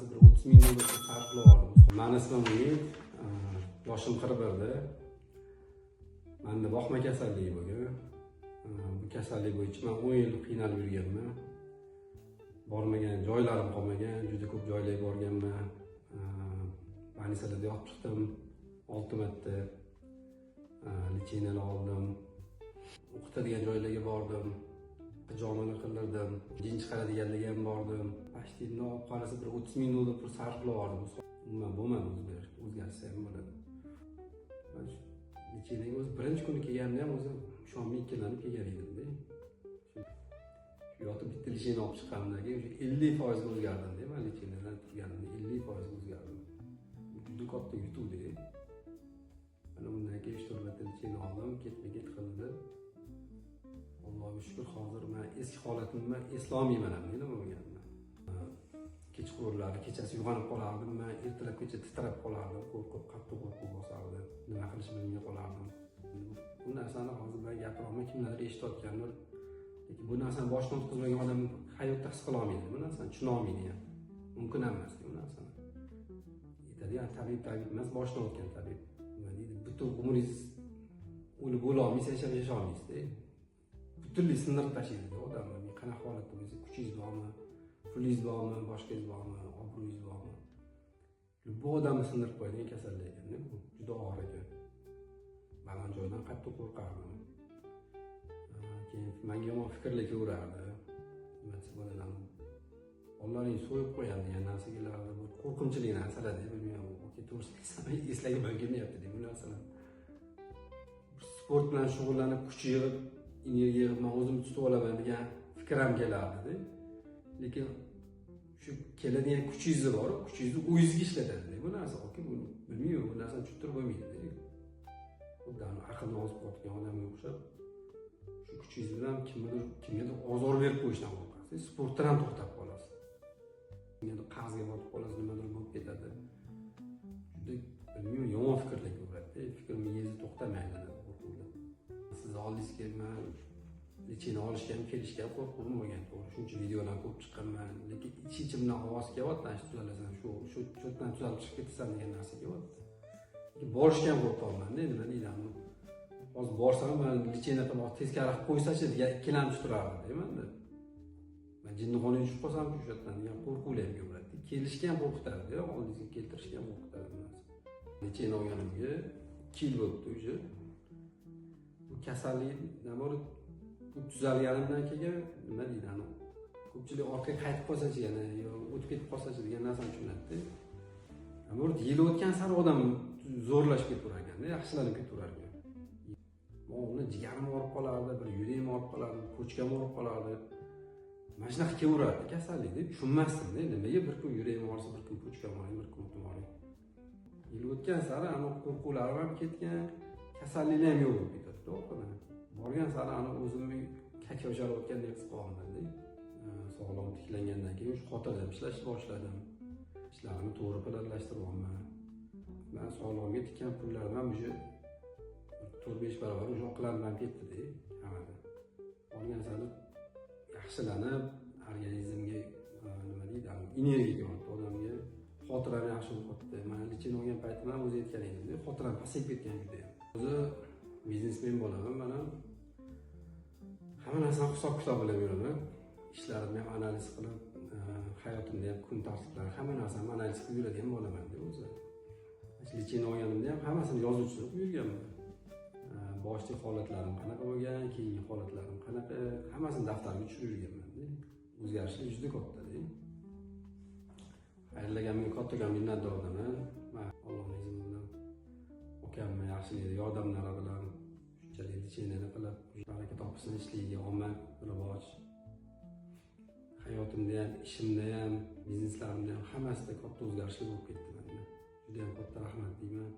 bir 30 ming dollar sarf qilyaptim. Mani ismim Umid, yoshim 41da. Menda boqma kasalligi bo'lgan. Bu kasallik bo'yicha men 10 yil qiynalib yurganman. Bormagan joylarim qolmagan, juda ko'p joylarga borganman. Больницада yotib chiqdim 6 marta. Lecheniyalar oldim. O'qitadigan joylarga bordim. Hijomalar qildirdim. Din chiqaradiganlarga ham bordim. Pashtinni olib qarasa bir 30 ming dollar pul sarf qilyaptim. Umuman bo'lmadi o'zgarsa ham bo'ladi. Lecheniyaga o'zi birinchi kuni kelganimda ham o'zim ishonmay ikkilanib kelgan edimda. Yotib bitta lecheniya olib chiqqanimdan keyin 50% ga o'zgardim-da. Men lecheniyadan turganimda 50% ga o'zgardim. Juda katta yutuvdi. Mana bundan keyin 3-4 marta lecheniya oldim, ketma-ket qildi. Allohga shukr, hozir men eski holatimni eslolmayman ham nima bo'lganini. Kechqurunlari kechasi uyg'onib qolardim, men ertalabgacha titrab qolardim, qo'rqib, qattiq qo'rquv bosardi. Nima qilishimni bilmay qolardim. Bu narsani hozir men gapiraman, kimlardir eshitayotgandir. Lekin bu narsani boshdan o'tkazmagan odam hayotda his qila olmaydi, bu narsani tushuna olmaydi ham. Mumkin emas bu narsani. Aytadigan tabib emas, boshdan o'tgan tabib. Nima deydi? Butun umringiz o'lib bo'la olmaysiz, yasha olmaysiz-da. Butunlay sindirib tashlaydi odamlar. Qanaqa holatda bo'lsa, kuchingiz bormi, pulingiz bormi, boshqangiz bormi, obro'yingiz bormi? Bu odamni sindirib qo'yadigan kasallik ekan-da bu. Juda og'ir ekan. Baland joydan qattiq qo'rqardim. Keyin menga yomon fikrlar kelaverardi. Nima desa bo'ladi? Onlarning so'yib qo'yadi degan narsalar, bir qo'rqinchli narsalar deb bilmayman. Okey, to'g'risini eslagim kelmayapti deb bu narsalar. Sport bilan shug'ullanib, kuch yig'ib, energiya yig'ib, men o'zimni tutib olaman degan fikr ham kelardi. Lekin shu keladigan kuchingiz bor, kuchingizni o'zingizga ishlatadi. Bu narsa okey, buni bilmayman, bu narsani tushuntirib bo'lmaydi. Xuddi aqlni ozib qolgan odamga o'xshab shu kuchingiz bilan kimgadir ozor berib qo'yishdan qo'rqasiz. Sportdan ham to'xtab qolasiz. Kimgadir qarzga botib qolasiz, nimadir bo'lib ketadi. Juda bilmayman, yomon fikrlar ko'radi. Fikr miyangizda to'xtamaydi qo'rquvdan. Siz oldingizga men lecheniya olishga ham kelishga ham qo'rquvim bo'lgan. To'g'ri, shuncha videolar ko'p chiqqanman, lekin ichimdan ovoz kelyapti, shu tuzalasan, shu cho'tdan tuzalib chiqib ketasan degan narsa kelyapti. Lekin borishga ham qo'rqaman-da, nima deyman? Hozir borsam, men lecheniya qilib teskari qilib qo'ysa-chi degan ikkilanib turardi deyman-da. Men jinnixonaga tushib qolsam shu yerdan degan qo'rquvlar ham ko'radi. Kelishga ham qo'rqitadi, oldingizga keltirishga ham qo'rqitadi bu narsa. Lecheniya olganimga 2 yil bo'libdi o'sha. Bu kasallik nima tuzalganimdan keyin nima deydi? Ko'pchilik orqaga qaytib qolsa-chi yana yo o'tib ketib qolsa-chi degan narsani tushunadi-da. Ammo yil o'tgan sari odam zo'rlashib ketaverar ekan-da, yaxshilanib ketaverar ekan. Uni jigarim olib qolardi, bir yuragim olib qolardi, pochkam olib qolardi. Mana shunaqa kelaverardi kasallikni, tushunmasdim-da, nimaga bir kun yuragim olsa, bir kun pochkam olayim, bir kun o'tim olayim. Yil o'tgan sari ana qo'rquvlarim ham ketgan, kasalliklar ham yo'q bo'lib ketadi, to'g'rimi? Borgan sari ana o'zimni kakavshalayotgandek his qilaman-da. Sog'lom tiklangandan keyin shu xotirjam ishlashni boshladim. Ishlarimni to'g'ri planlashtiryapman. Men sog'lomga tikkan pullarim ham o'sha 4-5 barobar o'sha oqlanib ketdi-da, hamada. Olgan sari yaxshilanib, organizmga nima deydi, energiya kelyapti odamga. Xotiram yaxshi bo'libdi. Men lecheniya olgan paytimda ham o'zi aytgan edim-da, xotiram pasayib ketgan juda ham. O'zi biznesmen bo'laman, men ham hamma narsani hisob-kitob bilan yuraman. Ishlarimni ham analiz qilib, hayotimda ham kun tartiblari, hamma narsani analiz qilib yuradigan bo'laman-da o'zi. Lecheniya olganimda ham hammasini yozuvchilik qilib yurganman. Boshli holatlarim qanaqa bo'lgan, keyingi holatlarim qanaqa, hammasini daftarga tushirib yurganman-da. O'zgarishlar juda katta-da. Xayrlaganimga kattaga minnatdorman. Men Allohning izni bilan ukamni yaxshilik yordamlari bilan shunchalik lecheniya qilib, baraka topsin, ishligiga omad, rivoj. Hayotimda ham, ishimda ham, bizneslarimda ham hammasida katta o'zgarishlar bo'lib ketdi menda. Juda ham katta rahmat deyman.